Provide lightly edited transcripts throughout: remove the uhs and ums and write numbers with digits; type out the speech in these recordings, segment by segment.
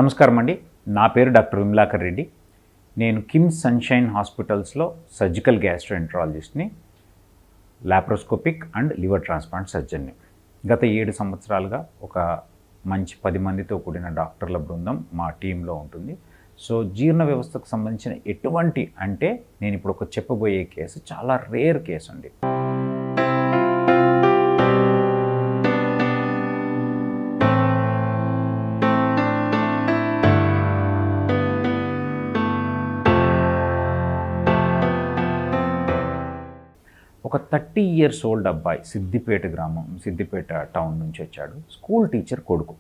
నమస్కారం అండి. నా పేరు డాక్టర్ విమలాకర్ రెడ్డి. నేను కిమ్స్ సన్షైన్ హాస్పిటల్స్లో సర్జికల్ గ్యాస్ట్రోఎంట్రాలజిస్ట్ని, లాప్రోస్కోపిక్ అండ్ లివర్ ట్రాన్స్ప్లాంట్ సర్జన్ని. గత 7 సంవత్సరాలుగా ఒక మంచి 10 మందితో కూడిన డాక్టర్ల బృందం మా టీంలో ఉంటుంది. సో జీర్ణ వ్యవస్థకు సంబంధించిన ఎటువంటి అంటే నేను ఇప్పుడు ఒక చెప్పబోయే కేసు చాలా రేర్ కేసు అండి. ఒక 30 years old అబ్బాయి సిద్దిపేట టౌన్ నుంచి వచ్చాడు. స్కూల్ టీచర్ కొడుకు.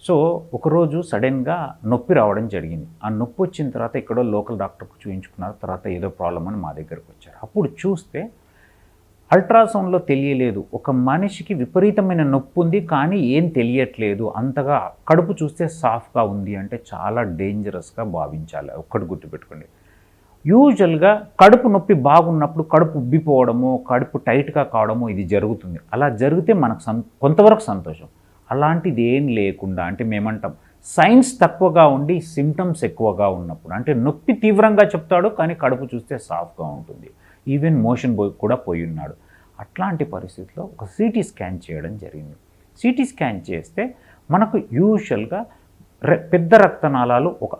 సో ఒకరోజు సడన్గా నొప్పి రావడం జరిగింది. ఆ నొప్పి వచ్చిన తర్వాత ఎక్కడో లోకల్ డాక్టర్కు చూయించుకున్నారు. తర్వాత ఏదో ప్రాబ్లం అని మా దగ్గరకు వచ్చారు. అప్పుడు చూస్తే అల్ట్రాసౌండ్లో తెలియలేదు, ఒక మనిషికి విపరీతమైన నొప్పి ఉంది కానీ ఏం తెలియట్లేదు, అంతగా కడుపు చూస్తే సాఫ్ట్గా ఉంది అంటే చాలా డేంజరస్గా భావించాలి. ఒక్కటి గుర్తుపెట్టుకోండి. యూజువల్గా కడుపు నొప్పి బాగున్నప్పుడు కడుపు ఉబ్బిపోవడము, కడుపు టైట్గా కావడము ఇది జరుగుతుంది. అలా జరిగితే మనకు కొంతవరకు సంతోషం. అలాంటిది ఏం లేకుండా అంటే మేమంటాం సైన్స్ తక్కువగా ఉండి సిమ్టమ్స్ ఎక్కువగా ఉన్నప్పుడు, అంటే నొప్పి తీవ్రంగా చెప్తాడు కానీ కడుపు చూస్తే సాఫ్ట్గా ఉంటుంది, ఈవెన్ మోషన్ కూడా పోయి ఉన్నాడు. అట్లాంటి పరిస్థితిలో ఒక సిటీ స్కాన్ చేయడం జరిగింది. సిటీ స్కాన్ చేస్తే మనకు యూజువల్గా పెద్ద రక్తనాళాలు ఒక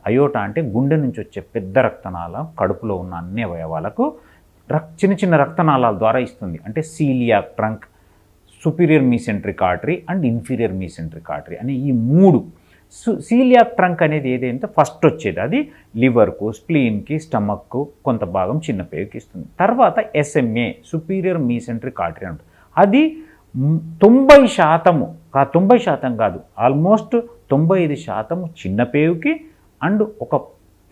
అయోటా అంటే గుండె నుంచి వచ్చే పెద్ద రక్తనాళం కడుపులో ఉన్న అన్ని అవయవాలకు చిన్న చిన్న రక్తనాళాల ద్వారా ఇస్తుంది. అంటే coeliac trunk, superior mesenteric artery and inferior mesenteric artery అనే ఈ 3. సీలియాక్ ట్రంక్ అనేది ఏదైతే ఫస్ట్ వచ్చేది అది లివర్కు, స్ప్లీన్కి, స్టమక్కు, కొంత భాగం చిన్న పేగుకి ఇస్తుంది. తర్వాత SMA సుపీరియర్ మీసెంట్రిక్ ఆర్టరీ ఉంటుంది. అది 90% కాదు, ఆల్మోస్ట్ 95% చిన్న పేగుకి అండ్ ఒక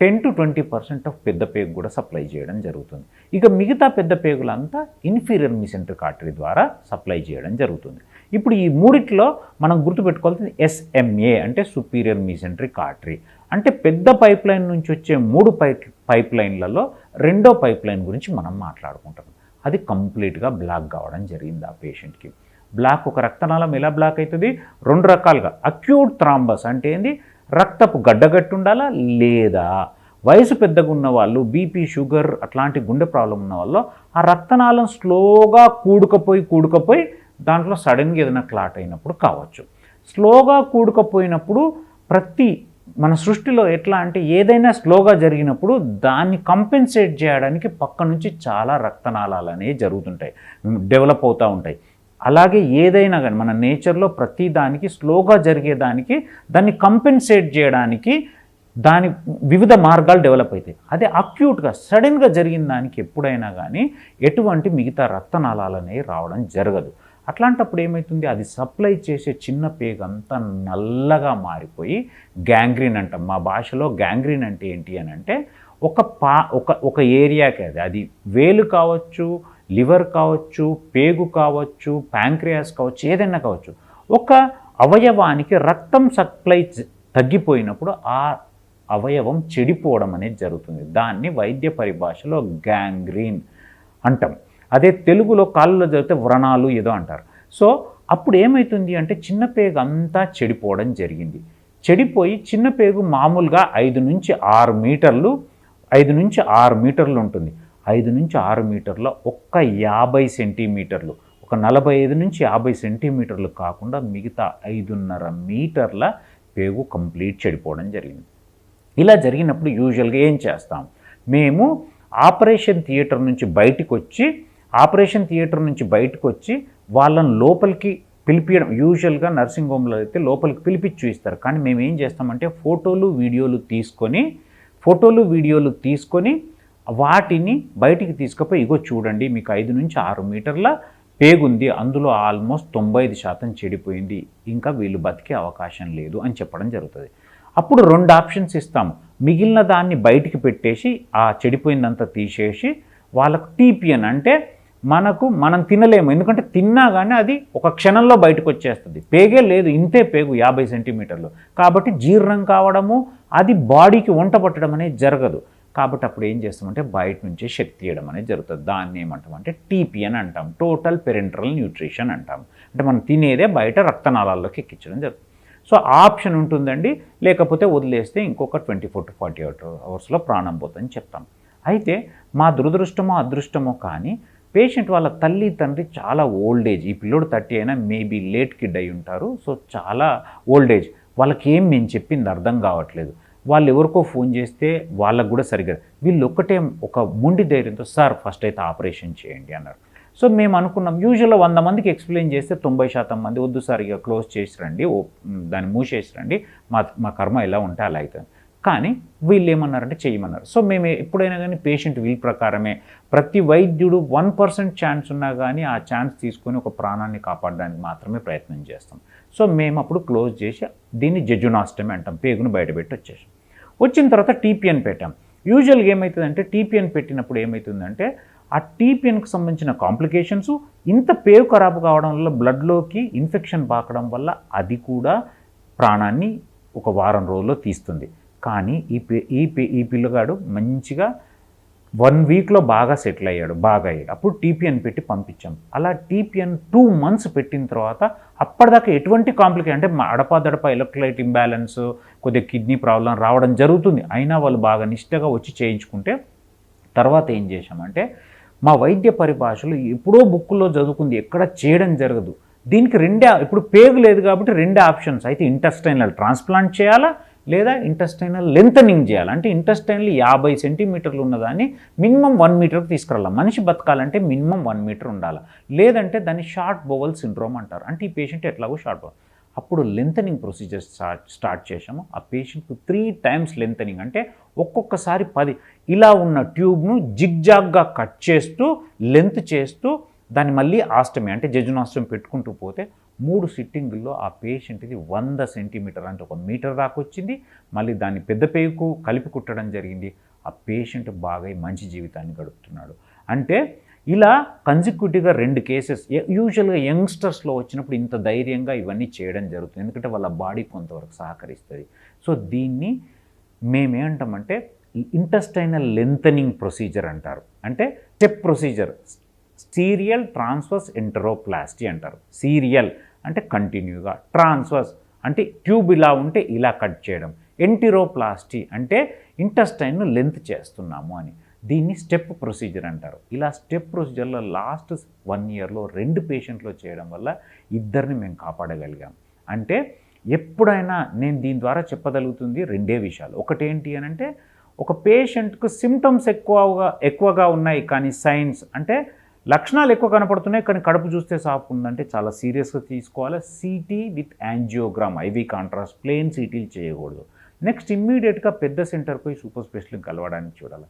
10 to 20% ఆఫ్ పెద్ద పేగు కూడా సప్లై చేయడం జరుగుతుంది. ఇక మిగతా పెద్ద పేగులంతా ఇన్ఫీరియర్ మీసెంట్రిక్ ఆర్టరీ ద్వారా సప్లై చేయడం జరుగుతుంది. ఇప్పుడు ఈ మూడిట్లో మనం గుర్తుపెట్టుకోవాల్సింది SMA అంటే సుపీరియర్ మీసెంట్రిక్ ఆర్టరీ. అంటే పెద్ద పైప్ లైన్ నుంచి వచ్చే 3 పైప్ లైన్లలో రెండో పైప్ లైన్ గురించి మనం మాట్లాడుకుంటాం. అది కంప్లీట్గా బ్లాక్ కావడం జరిగింది ఆ పేషెంట్కి. బ్లాక్, ఒక రక్తనాళం ఎలా బ్లాక్ అవుతుంది? 2 రకాలుగా. అక్యూట్ థ్రాంబస్ అంటే ఏంది? రక్తపు గడ్డగట్టు ఉండాలా, లేదా వయసు పెద్దగా ఉన్న వాళ్ళు, బీపీ, షుగర్ అట్లాంటి గుండె ప్రాబ్లం ఉన్న వాళ్ళు ఆ రక్తనాళం స్లోగా కూడుకపోయి దాంట్లో సడన్గా ఏదైనా క్లాట్ అయినప్పుడు కావచ్చు. స్లోగా కూడుకపోయినప్పుడు మన సృష్టిలో ఎట్లా అంటే ఏదైనా స్లోగా జరిగినప్పుడు దాన్ని కంపెన్సేట్ చేయడానికి పక్క నుంచి చాలా రక్తనాళాలు అనేవి జరుగుతుంటాయి, డెవలప్ అవుతూ ఉంటాయి. అలాగే ఏదైనా కానీ మన నేచర్లో ప్రతి దానికి స్లోగా జరిగేదానికి దాన్ని కంపెన్సేట్ చేయడానికి దాని వివిధ మార్గాలు డెవలప్ అవుతాయి. అదే అక్యూట్గా సడన్గా జరిగిన దానికి ఎప్పుడైనా కానీ ఎటువంటి మిగతా రక్తనాళాలు అనేవి రావడం జరగదు. అట్లాంటప్పుడు ఏమవుతుంది? అది సప్లై చేసే చిన్న పేగు అంతా నల్లగా మారిపోయి గ్యాంగ్రీన్ అంటాం. మా భాషలో గ్యాంగ్రీన్ అంటే ఏంటి అని అంటే ఒక ఏరియాకి అది వేలు కావచ్చు, లివర్ కావచ్చు, పేగు కావచ్చు, ప్యాంక్రియాస్ కావచ్చు, ఏదైనా కావచ్చు. ఒక అవయవానికి రక్తం సప్లై తగ్గిపోయినప్పుడు ఆ అవయవం చెడిపోవడం అనేది జరుగుతుంది. దాన్ని వైద్య పరిభాషలో గ్యాంగ్రీన్ అంటాం. అదే తెలుగులో కాళ్ళలో జరిగితే వ్రణాలు ఏదో అంటారు. సో అప్పుడు ఏమవుతుంది అంటే చిన్న పేగు అంతా చెడిపోవడం జరిగింది. చెడిపోయి చిన్న పేగు మామూలుగా 5 నుంచి 6 మీటర్లు ఉంటుంది. 5 నుంచి 6 మీటర్ల ఒక్క 50 సెంటీమీటర్లు, ఒక 45 నుంచి 50 సెంటీమీటర్లు కాకుండా మిగతా 5.5 మీటర్ల పేగు కంప్లీట్ చెడిపోవడం జరిగింది. ఇలా జరిగినప్పుడు యూజువల్గా ఏం చేస్తాం? మేము ఆపరేషన్ థియేటర్ నుంచి బయటకు వచ్చి వాళ్ళని లోపలికి పిలిపించడం. యూజువల్గా నర్సింగ్ హోమ్లో అయితే లోపలికి పిలిపించి చూపిస్తారు. కానీ మేము ఏం చేస్తామంటే ఫోటోలు వీడియోలు తీసుకొని వాటిని బయటికి తీసుకుపోయి ఇగో చూడండి, మీకు 5 నుంచి 6 మీటర్ల పేగుంది, అందులో ఆల్మోస్ట్ 95% చెడిపోయింది, ఇంకా వీళ్ళు బతికే అవకాశం లేదు అని చెప్పడం జరుగుతుంది. అప్పుడు 2 ఆప్షన్స్ ఇస్తాము. మిగిలిన దాన్ని బయటికి పెట్టేసి ఆ చెడిపోయిందంతా తీసేసి వాళ్ళకు TPN అంటే మనం తినలేము, ఎందుకంటే తిన్నా కానీ అది ఒక క్షణంలో బయటకు వచ్చేస్తుంది. పేగే లేదు, ఇంతే పేగు 50 సెంటీమీటర్లు కాబట్టి జీర్ణం కావడము, అది బాడీకి వంట పట్టడం అనేది జరగదు. కాబట్టి అప్పుడు ఏం చేస్తామంటే బయట నుంచి శక్తి ఇవ్వడం అనేది జరుగుతుంది. దాన్ని ఏమంటామంటే TPN అంటాం, టోటల్ పెరెంటరల్ న్యూట్రిషన్ అంటాం. అంటే మనం తినేదే బయట రక్తనాళాల్లోకి ఎక్కించడం జరుగుతుంది. సో ఆప్షన్ ఉంటుందండి, లేకపోతే వదిలేస్తే ఇంకొక 24 to 48 అవర్స్లో ప్రాణం పోతుందని చెప్తాం. అయితే మా దురదృష్టమో అదృష్టమో కానీ పేషెంట్ వాళ్ళ తల్లి తండ్రి చాలా ఓల్డ్ ఏజ్, ఈ పిల్లోడు 30 అయినా మేబీ లేట్ కిడ్ అయి ఉంటారు. సో చాలా ఓల్డ్ ఏజ్, వాళ్ళకి ఏం మేము చెప్పింది అర్థం కావట్లేదు. వాళ్ళు ఎవరికో ఫోన్ చేస్తే వాళ్ళకు కూడా సరిగ్గా, వీళ్ళు ఒక్కటే ఒక మొండి ధైర్యంతో సార్ ఫస్ట్ అయితే ఆపరేషన్ చేయండి అన్నారు. సో మేము అనుకున్నాం యూజువల్గా 100 మందికి ఎక్స్ప్లెయిన్ చేస్తే 90% మంది వద్దు సార్ ఇక క్లోజ్ చేసి రండి, దాన్ని మూసేసి రండి, మా కర్మ ఎలా ఉంటే అలా అవుతుంది. కానీ వీళ్ళు ఏమన్నారంటే చేయమన్నారు. సో మేము ఎప్పుడైనా కానీ పేషెంట్ వీల్ ప్రకారమే, ప్రతి వైద్యుడు 1% ఛాన్స్ ఉన్నా కానీ ఆ ఛాన్స్ తీసుకొని ఒక ప్రాణాన్ని కాపాడడానికి మాత్రమే ప్రయత్నం చేస్తాం. సో మేము అప్పుడు క్లోజ్ చేసి దీన్ని జెజునాస్టమీ అంటాం, పేగును బయటపెట్టి వచ్చేసాం. వచ్చిన తర్వాత టీపీఎన్ పెట్టాం. యూజువల్గా ఏమవుతుందంటే టీపీఎన్ పెట్టినప్పుడు ఏమవుతుందంటే ఆ టీపీఎన్కి సంబంధించిన కాంప్లికేషన్స్, ఇంత పేగు ఖరాబు కావడం వల్ల బ్లడ్లోకి ఇన్ఫెక్షన్ పాకడం వల్ల అది కూడా ప్రాణాన్ని ఒక వారం రోజుల్లో తీస్తుంది. కానీ ఈ పిల్లగాడు మంచిగా 1 వీక్లో బాగా సెటిల్ అయ్యాడు, బాగా అయ్యాడు. అప్పుడు టీపీఎన్ పెట్టి పంపించాం. అలా టీపీఎన్ 2 months పెట్టిన తర్వాత అప్పటిదాకా ఎటువంటి కాంప్లికేషన్ అంటే అడపాదడప ఎలక్ట్రోలైట్ ఇంబ్యాలెన్స్, కొద్దిగా కిడ్నీ ప్రాబ్లం రావడం జరుగుతుంది. అయినా వాళ్ళు బాగా నిష్టగా వచ్చి చేయించుకుంటే తర్వాత ఏం చేశామంటే మా వైద్య పరిభాషలో ఎప్పుడో బుక్కుల్లో చదువుకుంది, ఎక్కడ చేయడం జరగదు. దీనికి ఇప్పుడు పేగు లేదు కాబట్టి 2 ఆప్షన్స్, అయితే ఇంటెస్టైనల్ ట్రాన్స్ప్లాంట్ చేయాలా లేదా ఇంటెస్టైనల్ లెంతనింగ్ చేయాలి. అంటే ఇంటెస్టైనల్ 50 సెంటీమీటర్లు ఉన్నదాన్ని మినిమం 1 మీటర్కి తీసుకురావాలి. మనిషి బతకాలంటే మినిమం 1 మీటర్ ఉండాలి. లేదంటే దాన్ని షార్ట్ బోవల్ సిండ్రోమ్ అంటారు. అంటే ఈ పేషెంట్ ఎట్లాగో షార్ట్ బోవల్. అప్పుడు లెంతనింగ్ ప్రొసీజర్ స్టార్ట్ చేసాము. ఆ పేషెంట్కు 3 times లెంతనింగ్, అంటే ఒక్కొక్కసారి 10 ఇలా ఉన్న ట్యూబ్ను జిగ్జాగ్గా కట్ చేస్తూ లెంత్ చేస్తూ దాన్ని మళ్ళీ ఆస్టమీ అంటే జెజునాస్టమీ పెట్టుకుంటూ పోతే 3 సిట్టింగుల్లో ఆ పేషెంట్ది 100 సెంటీమీటర్ అంటే 1 మీటర్ దాకా వచ్చింది. మళ్ళీ దాన్ని పెద్ద పేగుకు కలిపి కుట్టడం జరిగింది. ఆ పేషెంట్ బాగా మంచి జీవితాన్ని గడుపుతున్నాడు. అంటే ఇలా కన్సిక్యూటివ్గా 2 కేసెస్ యూజువల్గా యంగ్స్టర్స్లో వచ్చినప్పుడు ఇంత ధైర్యంగా ఇవన్నీ చేయడం జరుగుతుంది, ఎందుకంటే వాళ్ళ బాడీ కొంతవరకు సహకరిస్తుంది. సో దీన్ని మేమేమంటామంటే ఇంటెస్టైనల్ లెంతనింగ్ ప్రొసీజర్ అంటారు. అంటే స్టెప్ ప్రొసీజర్, సీరియల్ ట్రాన్స్వర్స్ ఎంటరోప్లాస్టీ అంటారు. సీరియల్ అంటే కంటిన్యూగా, ట్రాన్స్వర్స్ అంటే ట్యూబ్ ఇలా ఉంటే ఇలా కట్ చేయడం, ఎంటిరోప్లాస్టీ అంటే ఇంటెస్టైన్ను లెంత్ చేస్తున్నాము అని. దీన్ని స్టెప్ ప్రొసీజర్ అంటారు. ఇలా స్టెప్ ప్రొసీజర్లో లాస్ట్ 1 yearలో 2 పేషెంట్లు చేయడం వల్ల 2 మేము కాపాడగలిగాం. అంటే ఎప్పుడైనా నేను దీని ద్వారా చెప్పగలుగుతుంది 2 విషయాలు. ఒకటి ఏంటి అని అంటే ఒక పేషెంట్కు సిమ్టమ్స్ ఎక్కువగా ఉన్నాయి కానీ సైన్స్ అంటే లక్షణాలు ఎక్కువ కనపడుతున్నాయి కానీ కడుపు చూస్తే సాఫ్ ఉందంటే చాలా సీరియస్గా తీసుకోవాలి. City with angiogram, ivy contrast, plain సిటీలు చేయకూడదు. నెక్స్ట్ ఇమ్మీడియట్గా పెద్ద సెంటర్ పోయి సూపర్ స్పెషలిస్ట్ కలవడానికి చూడాలి.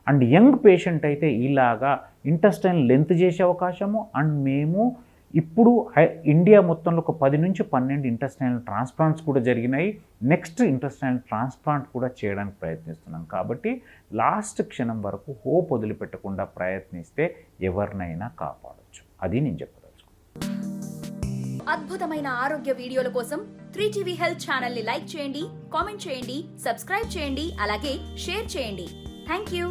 అండ్ యంగ్ పేషెంట్ అయితే ఇలాగా ఇంటెస్టైన్ లెంత్ చేసే అవకాశము. అండ్ మేము ఇప్పుడు ఇండియా మొత్తంలో ఒక 10 నుంచి 12 ఇంటెస్టైనల్ ట్రాన్స్ప్లాంట్స్ కూడా జరిగినాయి. నెక్స్ట్ ఇంటెస్టైనల్ ట్రాన్స్ప్లాంట్ కూడా చేయడానికి ప్రయత్నిస్తున్నాం. కాబట్టి లాస్ట్ క్షణం వరకు హోప్ వదిలిపెట్టకుండా ప్రయత్నిస్తే ఎవరినైనా కాపాడవచ్చు. అది నేను చెప్పదలుచుకున్నాను. అద్భుతమైన ఆరోగ్య వీడియోల కోసం 3TV హెల్త్ ఛానల్ని లైక్ చేయండి, కామెంట్ చేయండి, సబ్స్క్రైబ్ చేయండి, అలాగే షేర్ చేయండి. Thank you.